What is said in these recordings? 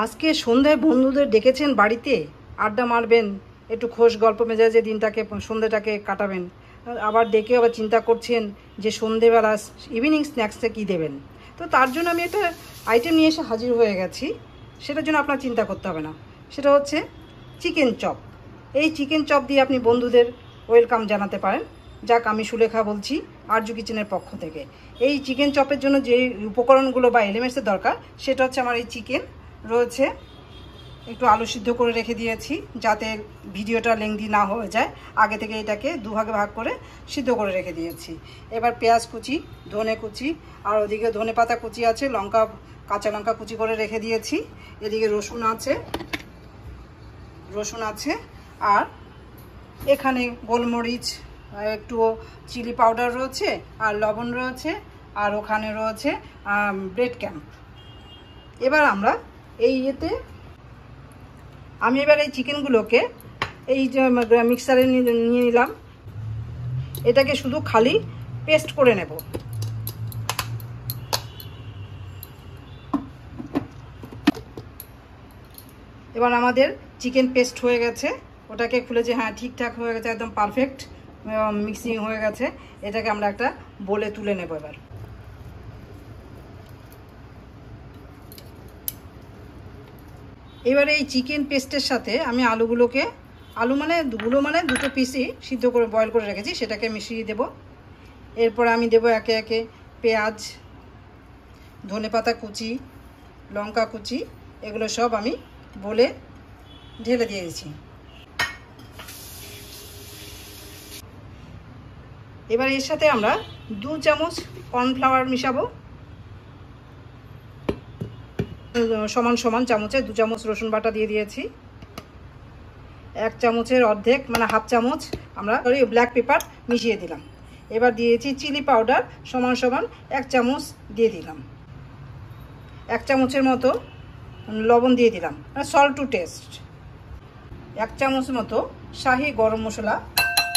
আজকে সন্ধ্যায় বন্ধুদের ডেকেছেন বাড়িতে, আড্ডা মারবেন, একটু খোশ গল্প মেজাজে দিনটাকে সন্ধ্যেটাকে কাটাবেন। আবার ডেকে আবার চিন্তা করছেন যে সন্ধ্যেবেলা ইভিনিং স্ন্যাক্সে কী দেবেন। তো তার জন্য আমি একটা আইটেম নিয়ে এসে হাজির হয়ে গেছি। সেটার জন্য আপনার চিন্তা করতে হবে না। সেটা হচ্ছে চিকেন চপ। এই চিকেন চপ দিয়ে আপনি বন্ধুদের ওয়েলকাম জানাতে পারেন। যাক, আমি সুলেখা বলছি আরজু কিচেনের পক্ষ থেকে। এই চিকেন চপের জন্য যে উপকরণগুলো বা এলিমেন্টসের দরকার সেটা হচ্ছে আমার এই চিকেন রয়েছে, একটু আলু সিদ্ধ করে রেখে দিয়েছি যাতে ভিডিওটা লেংদি না হয়ে যায়। আগে থেকে এটাকে দুভাগে ভাগ করে সিদ্ধ করে রেখে দিয়েছি। এবার পেঁয়াজ কুচি, ধনে কুচি, আর ওদিকে ধনে পাতা কুচি আছে, কাঁচা লঙ্কা কুচি করে রেখে দিয়েছি। এদিকে রসুন আছে, আর এখানে গোলমরিচ, একটু চিলি পাউডার রয়েছে, আর লবণ রয়েছে, আর ওখানে রয়েছে ব্রেড ক্যাম্প। এবার আমরা আমি এবার এই চিকেনগুলোকে এই যে মিক্সারে নিয়ে নিলাম। এটাকে শুধু খালি পেস্ট করে নেব। এবার আমাদের চিকেন পেস্ট হয়ে গেছে। ওটাকে খুলে যে হ্যাঁ ঠিকঠাক হয়ে গেছে, একদম পারফেক্ট মিক্সিং হয়ে গেছে। এটাকে আমরা একটা বোলে তুলে নেব। এবারে এই চিকেন পেস্টের সাথে আমি আলু মানে দুটো পিসই সিদ্ধ করে বয়েল করে রেখেছি, সেটাকে মিশিয়ে দেব। এরপর আমি দেব একে একে পেঁয়াজ, ধনেপাতা কুচি, লঙ্কা কুচি, এগুলো সব আমি বলে ঢেলে দিয়েছি। এবার এর সাথে আমরা 2 চামচ কর্নফ্লাওয়ার মিশাবো। সমান সমান চামচে 2 চামচ রসুন বাটা দিয়ে দিয়েছি। 1 চামচের অর্ধেক মানে হাফ চামচ আমরা ব্ল্যাক পেপার মিশিয়ে দিলাম। এবার দিয়েছি চিলি পাউডার সমান সমান 1 চামচ দিয়ে দিলাম। 1 চামচের মতো লবণ দিয়ে দিলাম, মানে সল্ট টু টেস্ট। 1 চামচ মতো শাহি গরম মশলা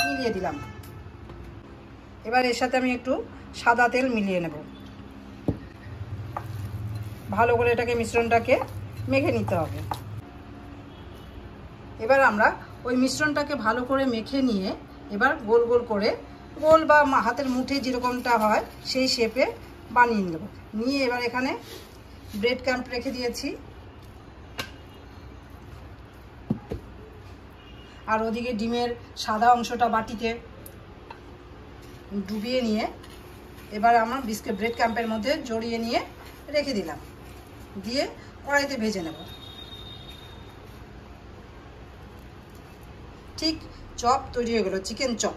মিলিয়ে দিলাম। এবার এর সাথে আমি একটু সাদা তেল মিলিয়ে নেব। ভালো করে এটাকে মিশ্রণটাকে মেখে নিতে হবে। এবার আমরা ওই মিশ্রণটাকে ভালো করে মেখে নিয়ে এবার গোল গোল করে, গোল বা হাতের মুঠে যেরকমটা হয় সেই শেপে বানিয়ে নেব। নিয়ে এবার এখানে ব্রেড ক্রাম্ব রেখে দিয়েছি, আর ওদিকে ডিমের সাদা অংশটা বাটিতে ডুবিয়ে নিয়ে এবার আমার ব্রেড ক্রাম্বের মধ্যে জড়িয়ে নিয়ে রেখে দিলাম। দিয়ে কড়াইতে ভেজে নেব। ঠিক চপ তৈরি হয়ে গেল, চিকেন চপ।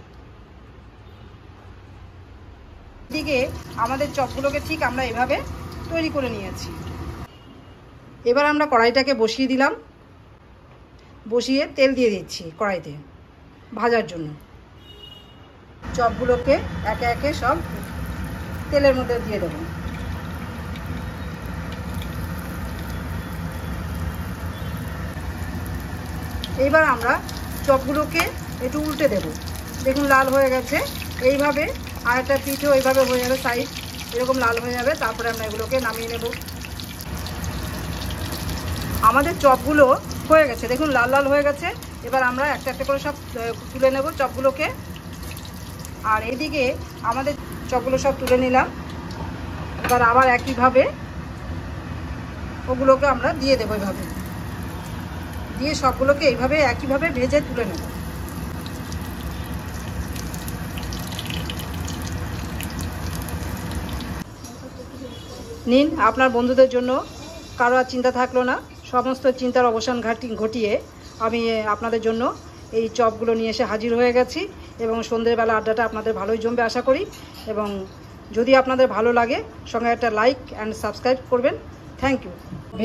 এদিকে আমাদের চপগুলোকে ঠিক আমরা এভাবে তৈরি করে নিয়েছি। এবার আমরা কড়াইটাকে বসিয়ে দিলাম, বসিয়ে তেল দিয়ে দিচ্ছি কড়াইতে ভাজার জন্য। চপগুলোকে একে একে সব তেলের মধ্যে দিয়ে দেবো। এইবার আমরা চপগুলোকে একটু উল্টে দেব। দেখুন লাল হয়ে গেছে। এইভাবে আর একটা পিঠও এইভাবে হয়ে যাবে, সাইড এরকম লাল হয়ে যাবে। তারপরে আমরা এগুলোকে নামিয়ে নেব। আমাদের চপগুলো হয়ে গেছে, দেখুন লাল লাল হয়ে গেছে। এবার আমরা একটা একটা করে সব তুলে নেব চপগুলোকে। আর এদিকে আমাদের চপগুলো সব তুলে নিলাম। এবার আবার একইভাবে ওগুলোকে আমরা দিয়ে দেবো। এইভাবে দিয়ে সবগুলোকে এইভাবে একইভাবে ভেজে তুলে নেব। নিন, আপনার বন্ধুদের জন্য কারো আর চিন্তা থাকলো না। সমস্ত চিন্তার অবসান ঘটিয়ে আমি আপনাদের জন্য এই চপগুলো নিয়ে এসে হাজির হয়ে গেছি। এবং সন্ধ্যেবেলা আড্ডাটা আপনাদের ভালোই জমবে আশা করি। এবং যদি আপনাদের ভালো লাগে সঙ্গে একটা লাইক অ্যান্ড সাবস্ক্রাইব করবেন। Thank you.